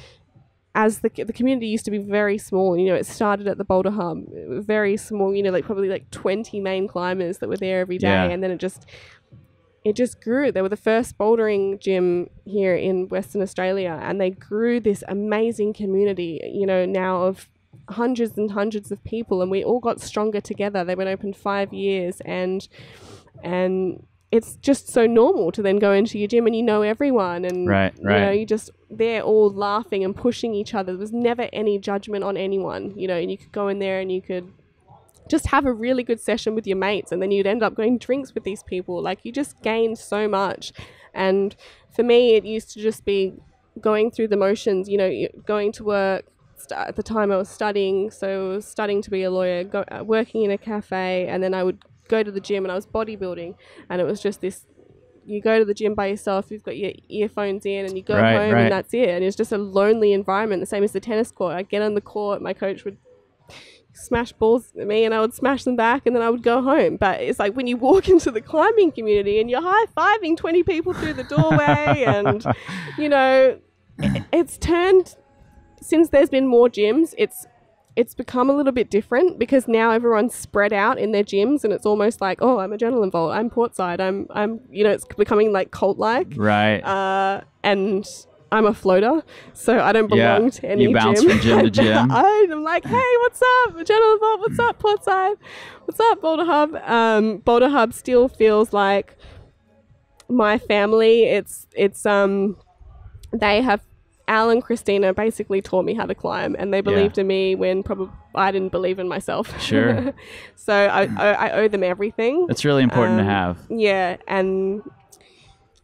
as the community used to be very small, you know, it started at the Boulder Hub, it was very small, you know, like probably like 20 main climbers that were there every day. Yeah. And then it just grew. They were the first bouldering gym here in Western Australia, and they grew this amazing community, you know, now of hundreds and hundreds of people, and we all got stronger together. They've been open 5 years, and it's just so normal to then go into your gym and you know everyone, and you know, they're all laughing and pushing each other. There was never any judgment on anyone, you know, and you could go in there and you could just have a really good session with your mates, and then you'd end up going drinks with these people. Like, you just gained so much. And for me, it used to just be going through the motions, you know, going to work. At the time I was studying, so I was studying to be a lawyer, working in a cafe, and then I would go to the gym, and I was bodybuilding, and it was just this, you go to the gym by yourself, you've got your earphones in, and you go home and that's it. And it's just a lonely environment, the same as the tennis court. I'd get on the court, my coach would smash balls at me and I would smash them back, and then I would go home. But it's like when you walk into the climbing community and you're high-fiving 20 people through the doorway and, you know, it's turned, since there's been more gyms, it's become a little bit different, because now everyone's spread out in their gyms, and it's almost like, oh, I'm Adrenaline Vault, I'm Portside, I'm you know, it's becoming like cult-like. Right. And I'm a floater, so I don't belong to any gym. You bounce from gym to gym. I'm like, hey, what's up, Adrenaline Vault? What's up, Portside? What's up, Boulder Hub? Boulder Hub still feels like my family. It's they have, Al and Christina basically taught me how to climb, and they believed in me when probably I didn't believe in myself. Sure. So I owe them everything. It's really important to have. Yeah, and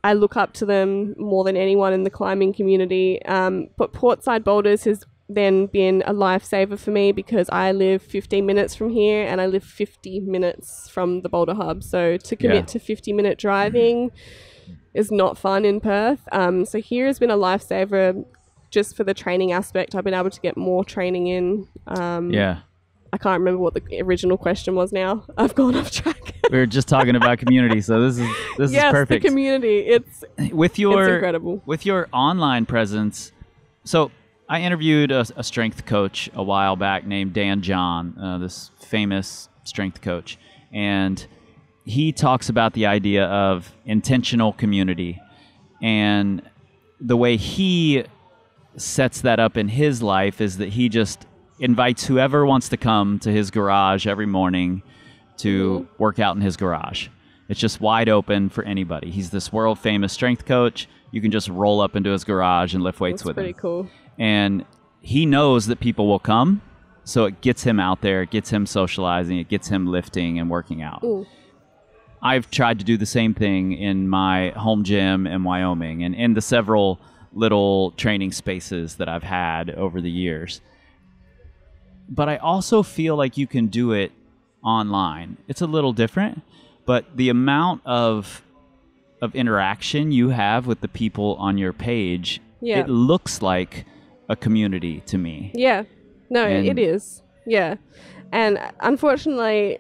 I look up to them more than anyone in the climbing community. But Portside Boulders has then been a lifesaver for me, because I live 15 minutes from here and I live 50 minutes from the Boulder Hub. So to commit to 50-minute driving is not fun in Perth. So here has been a lifesaver just for the training aspect. I've been able to get more training in. I can't remember what the original question was now. I've gone off track. We were just talking about community, so this is perfect. Yes, the community. It's incredible. With your online presence, so I interviewed a strength coach a while back named Dan John, this famous strength coach, and he talks about the idea of intentional community, and the way he sets that up in his life is that he just invites whoever wants to come to his garage every morning to work out in his garage. It's just wide open for anybody. He's this world famous strength coach. You can just roll up into his garage and lift weights with him. That's pretty cool. And he knows that people will come, so it gets him out there, it gets him socializing, it gets him lifting and working out. Ooh. I've tried to do the same thing in my home gym in Wyoming and in the several little training spaces that I've had over the years. But I also feel like you can do it online. It's a little different, but the amount of interaction you have with the people on your page, it looks like a community to me. Yeah. No, it is. Yeah. And unfortunately,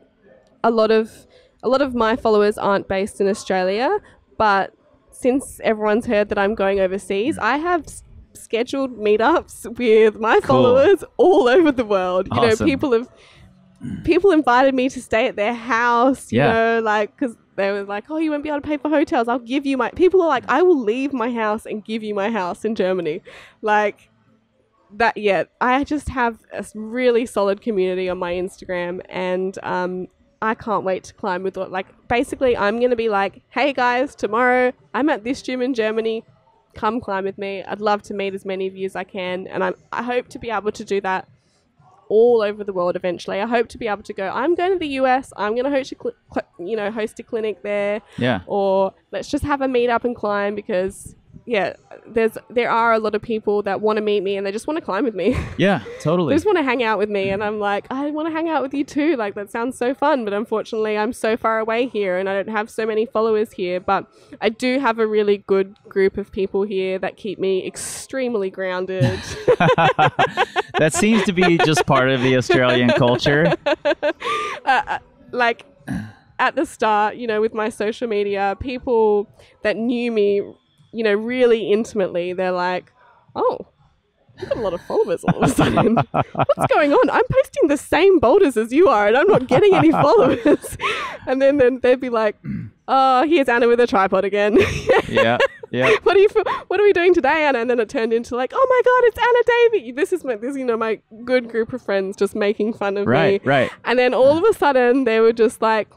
a lot of my followers aren't based in Australia, but since everyone's heard that I'm going overseas, I have scheduled meetups with my followers all over the world. You know, people invited me to stay at their house, you know, like, because they were like, oh, you won't be able to pay for hotels, I'll give you my, people are like, I will leave my house and give you my house in Germany. Like that, I just have a really solid community on my Instagram, and I can't wait to climb with, basically I'm going to be like, hey guys, tomorrow I'm at this gym in Germany, come climb with me. I'd love to meet as many of you as I can. And I hope to be able to do that all over the world eventually. I hope to be able to go, I'm going to the US, I'm going to host a clinic there. Yeah. Or let's just have a meet up and climb, because there are a lot of people that want to meet me and they just want to climb with me. Yeah, totally. They just want to hang out with me, and I'm like, I want to hang out with you too. Like, that sounds so fun, but unfortunately I'm so far away here and I don't have so many followers here, but I do have a really good group of people here that keep me extremely grounded. That seems to be just part of the Australian culture. Like, at the start, you know, with my social media, people that knew me, you know, really intimately, they're like, oh, you've got a lot of followers all of a sudden. What's going on? I'm posting the same boulders as you are and I'm not getting any followers. And then they'd be like, oh, here's Anna with a tripod again. Yeah. What are we doing today, Anna? And then it turned into like, oh my God, it's Anna Davey. This is my good group of friends just making fun of me. Right. And then all of a sudden they were just like,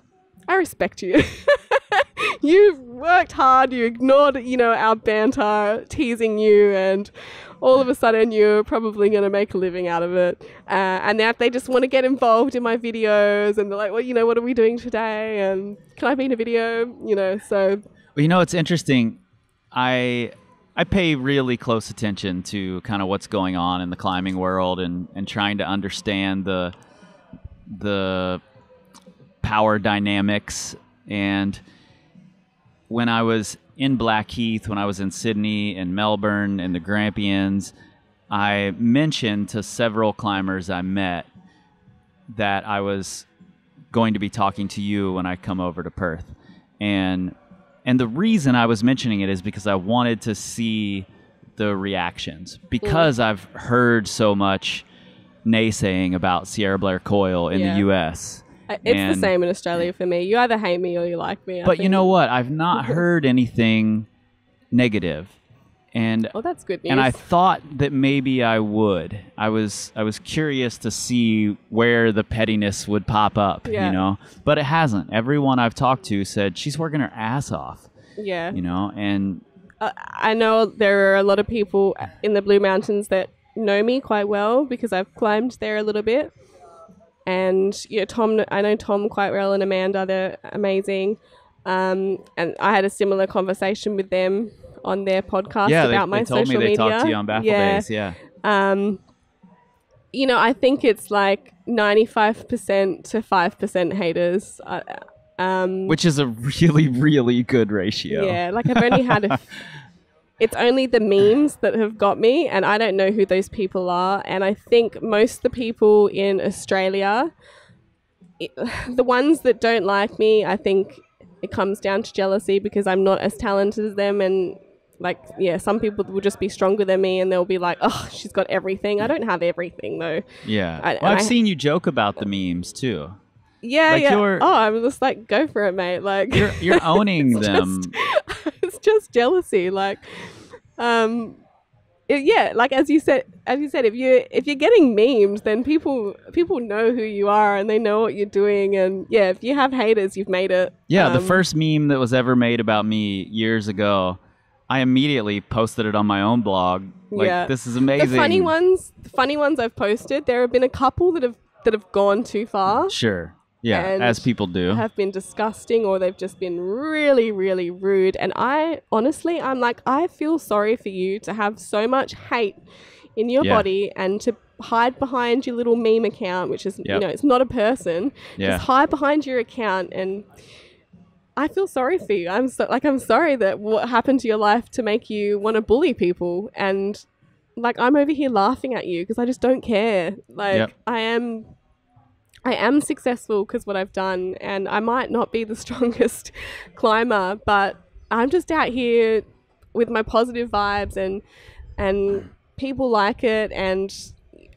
I respect you. You've worked hard. You ignored, you know, our banter, teasing you, and all of a sudden you're probably going to make a living out of it. And now they just want to get involved in my videos, and they're like, well, you know, what are we doing today? And can I be in a video? You know, so. Well, you know, it's interesting. I pay really close attention to kind of what's going on in the climbing world and trying to understand the power dynamics. And when I was in Blackheath, when I was in Sydney and Melbourne and the Grampians, I mentioned to several climbers I met that I was going to be talking to you when I come over to Perth. And the reason I was mentioning it is because I wanted to see the reactions, because I've heard so much naysaying about Sierra Blair Coil in the US. It's the same in Australia for me. You either hate me or you like me. But you know what? I've not heard anything negative. And that's good news. And I thought that maybe I would. I was curious to see where the pettiness would pop up, you know. But it hasn't. Everyone I've talked to said she's working her ass off. Yeah. You know, and I know there are a lot of people in the Blue Mountains that know me quite well because I've climbed there a little bit. And I know Tom quite well, and Amanda, they're amazing. And I had a similar conversation with them on their podcast about my social media. Yeah, they told me they talked to you on Baffle Days, you know, I think it's like 95% to 5% haters. Which is a really, really good ratio. Yeah, like I've only had it's only the memes that have got me, and I don't know who those people are. And I think most of the people in Australia, the ones that don't like me, I think it comes down to jealousy because I'm not as talented as them. And like, some people will just be stronger than me and they'll be like, oh, she's got everything. I don't have everything though. Yeah. I've seen you joke about the memes too. Yeah, I'm just like, go for it, mate. Like, you're owning them. It's just jealousy. Like, like as you said, if you're getting memes, then people know who you are and they know what you're doing. And if you have haters, you've made it. Yeah, the first meme that was ever made about me years ago, I immediately posted it on my own blog. Like, this is amazing. The funny ones I've posted, there have been a couple that have gone too far. Sure. Yeah, as people do. Have been disgusting, or they've just been really, really rude. And I'm like, I feel sorry for you to have so much hate in your body and to hide behind your little meme account, which is, you know, it's not a person. Just hide behind your account, and I feel sorry for you. I'm sorry that what happened to your life to make you want to bully people. And like, I'm over here laughing at you because I just don't care. Like, I am successful because what I've done, and I might not be the strongest climber, but I'm just out here with my positive vibes, and people like it. And,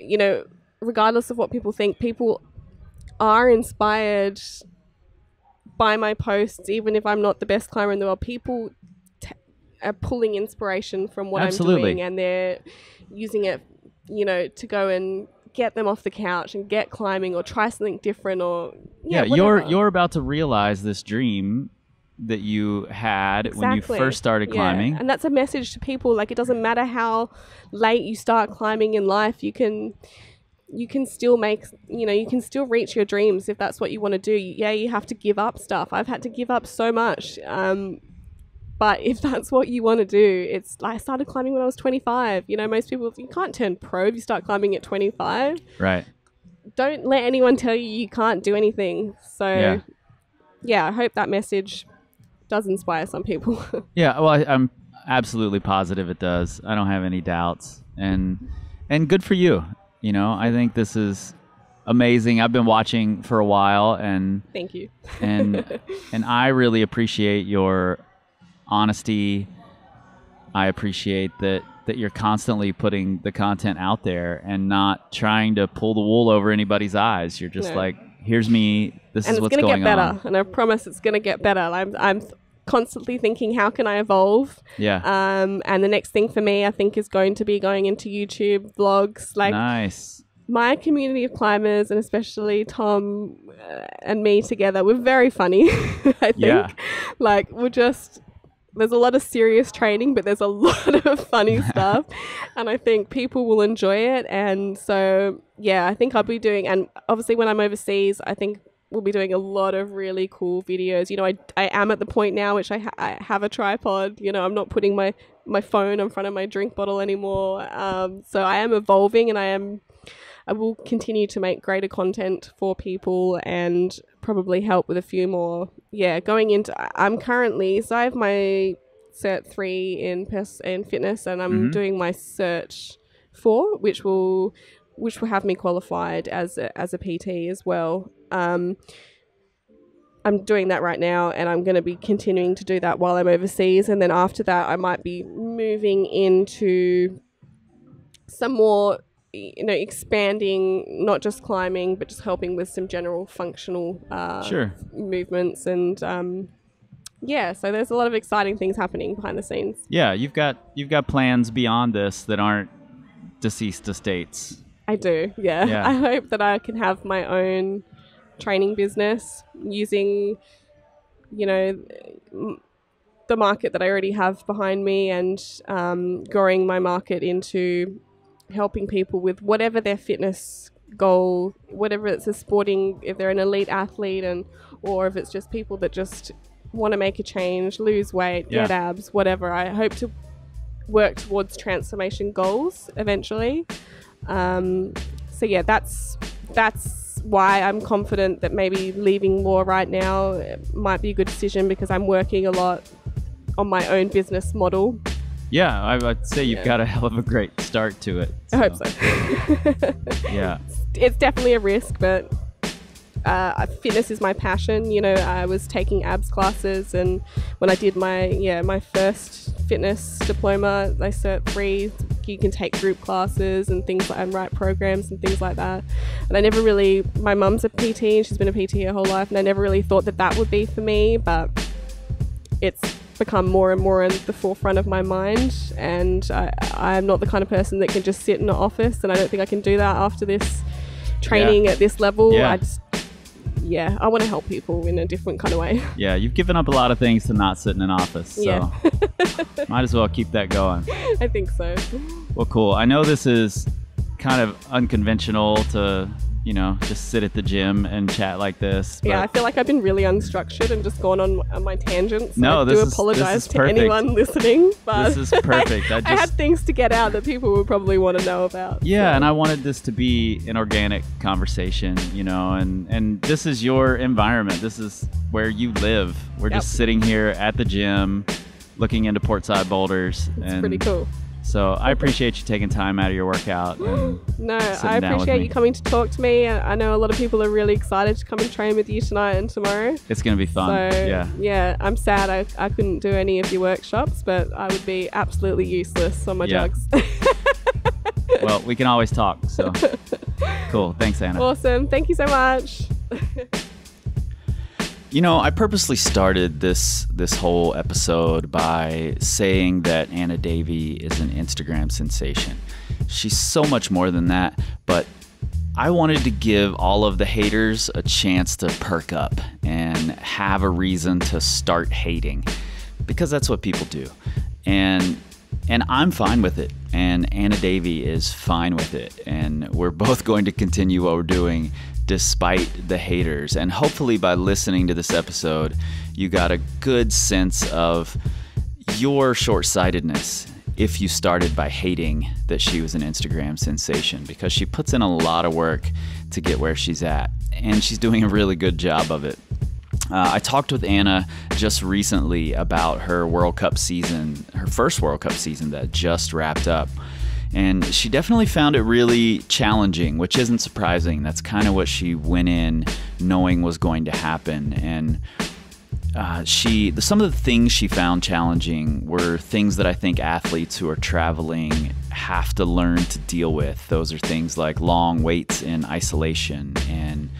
you know, regardless of what people think, people are inspired by my posts. Even if I'm not the best climber in the world, people are pulling inspiration from what I'm doing, and they're using it, you know, to go and get them off the couch and get climbing or try something different, or you're about to realize this dream that you had when you first started climbing. And that's a message to people. Like, it doesn't matter how late you start climbing in life, you can still make, you know, you can still reach your dreams if that's what you want to do. You have to give up stuff. I've had to give up so much, but But if that's what you want to do, it's like I started climbing when I was 25. You know, most people, you can't turn pro if you start climbing at 25. Right. Don't let anyone tell you can't do anything. So, yeah, I hope that message does inspire some people. Yeah, well, I'm absolutely positive it does. I don't have any doubts. And good for you. You know, I think this is amazing. I've been watching for a while, and thank you. and I really appreciate your honesty. I appreciate that you're constantly putting the content out there and not trying to pull the wool over anybody's eyes. You're just like, here's me. This is what's going on. And it's going to get better. And I promise it's going to get better. I'm constantly thinking, how can I evolve? Yeah. And the next thing for me, I think, is going to be going into YouTube vlogs. Like, nice. My community of climbers, and especially Tom and me together, we're very funny, I think. Yeah. Like, there's a lot of serious training, but there's a lot of funny stuff. And I think people will enjoy it. And so, yeah, I think I'll be doing, and obviously when I'm overseas, I think we'll be doing a lot of really cool videos. You know, I am at the point now which I have a tripod. You know, I'm not putting my phone in front of my drink bottle anymore. So I am evolving, and I will continue to make greater content for people and probably help with a few more. Yeah, going into, I'm currently, so I have my Cert 3 in fitness, and I'm doing my Cert 4, which will have me qualified as a PT as well. I'm doing that right now, and I'm going to be continuing to do that while I'm overseas. And then after that, I might be moving into some more, you know, expanding, not just climbing, but just helping with some general functional movements. And so there's a lot of exciting things happening behind the scenes. Yeah, you've got plans beyond this that aren't deceased estates. I do, yeah. I hope that I can have my own training business using, you know, the market that I already have behind me, and growing my market into helping people with whatever their fitness goal, whatever it's a sporting, if they're an elite athlete, or if it's just people that just want to make a change, lose weight, get abs, whatever. I hope to work towards transformation goals eventually. So yeah, that's why I'm confident that maybe leaving law right now might be a good decision, because I'm working a lot on my own business model. Yeah, I'd say you've got a hell of a great start to it. So. I hope so. Yeah. It's definitely a risk, but fitness is my passion. You know, I was taking abs classes, and when I did my first fitness diploma, I Cert 3, you can take group classes and things like, and write programs and things like that. And I never really, my mum's a PT and she's been a PT her whole life, and I never really thought that would be for me, but it's become more and more in the forefront of my mind. And I'm not the kind of person that can just sit in an office, and I don't think I can do that after this training at this level. I want to help people in a different kind of way. Yeah, you've given up a lot of things to not sit in an office, so might as well keep that going. I think so. Well, cool. I know this is kind of unconventional to, you know, just sit at the gym and chat like this. Yeah, I feel like I've been really unstructured and just gone on my tangents. No, I do apologize to anyone listening, but this is perfect. I had things to get out that people would probably want to know about. Yeah, so. And I wanted this to be an organic conversation, you know, and this is your environment. This is where you live. We're just sitting here at the gym looking into portside boulders. It's pretty cool. So I appreciate you taking time out of your workout. No, I appreciate you coming to talk to me. I know a lot of people are really excited to come and train with you tonight and tomorrow. It's going to be fun. So, yeah, I'm sad I couldn't do any of your workshops, but I would be absolutely useless on my jugs. Well, we can always talk. So cool. Thanks, Anna. Awesome. Thank you so much. You know, I purposely started this whole episode by saying that Anna Davey is an Instagram sensation. She's so much more than that, but I wanted to give all of the haters a chance to perk up and have a reason to start hating, because that's what people do. And I'm fine with it, and Anna Davey is fine with it, and we're both going to continue what we're doing despite the haters. And hopefully by listening to this episode, you got a good sense of, your short-sightedness if you started by hating that she was an Instagram sensation, because she puts in a lot of work to get where she's at, and she's doing a really good job of it. I talked with Anna just recently about her World Cup season, her first World Cup season that just wrapped up. And she definitely found it really challenging, which isn't surprising. That's kind of what she went in knowing was going to happen. And some of the things she found challenging were things that I think athletes who are traveling have to learn to deal with. Those are things like long waits in isolation, and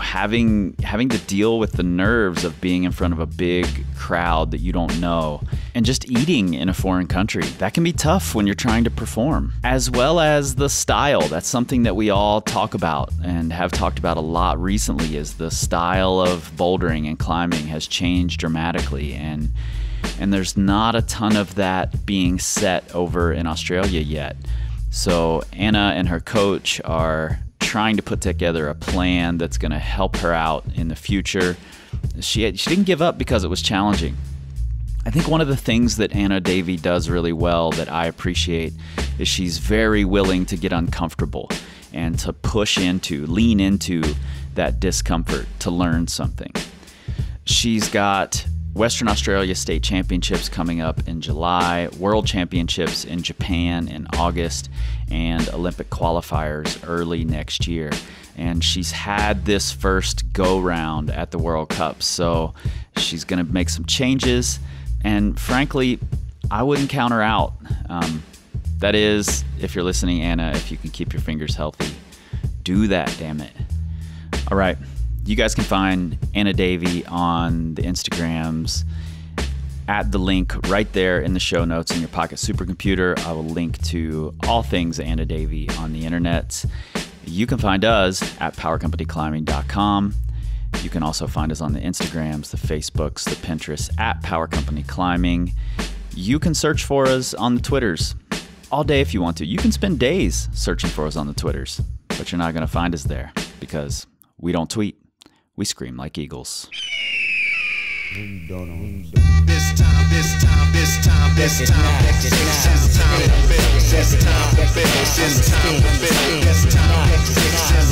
having to deal with the nerves of being in front of a big crowd that you don't know, and just eating in a foreign country. That can be tough when you're trying to perform, as well as the style. That's something that we all talk about and have talked about a lot recently, is the style of bouldering and climbing has changed dramatically, and there's not a ton of that being set over in Australia yet. So Anna and her coach are trying to put together a plan that's going to help her out in the future. She didn't give up because it was challenging. I think one of the things that Anna Davey does really well that I appreciate is she's very willing to get uncomfortable and to lean into that discomfort to learn something. She's got Western Australia State Championships coming up in July, World Championships in Japan in August, and Olympic qualifiers early next year. And she's had this first go-round at the World Cup, so she's going to make some changes, and frankly, I wouldn't count her out. That is, if you're listening, Anna, if you can keep your fingers healthy, do that, damn it. All right. You guys can find Anna Davey on the Instagrams at the link right there in the show notes in your pocket supercomputer. I will link to all things Anna Davey on the internet. You can find us at powercompanyclimbing.com. You can also find us on the Instagrams, the Facebooks, the Pinterests at Power Company Climbing. You can search for us on the Twitters all day if you want to. You can spend days searching for us on the Twitters, but you're not going to find us there because we don't tweet. We scream like eagles. This time, this time, this time, this time, this time, this time, this time, this time, this time, this time, this time,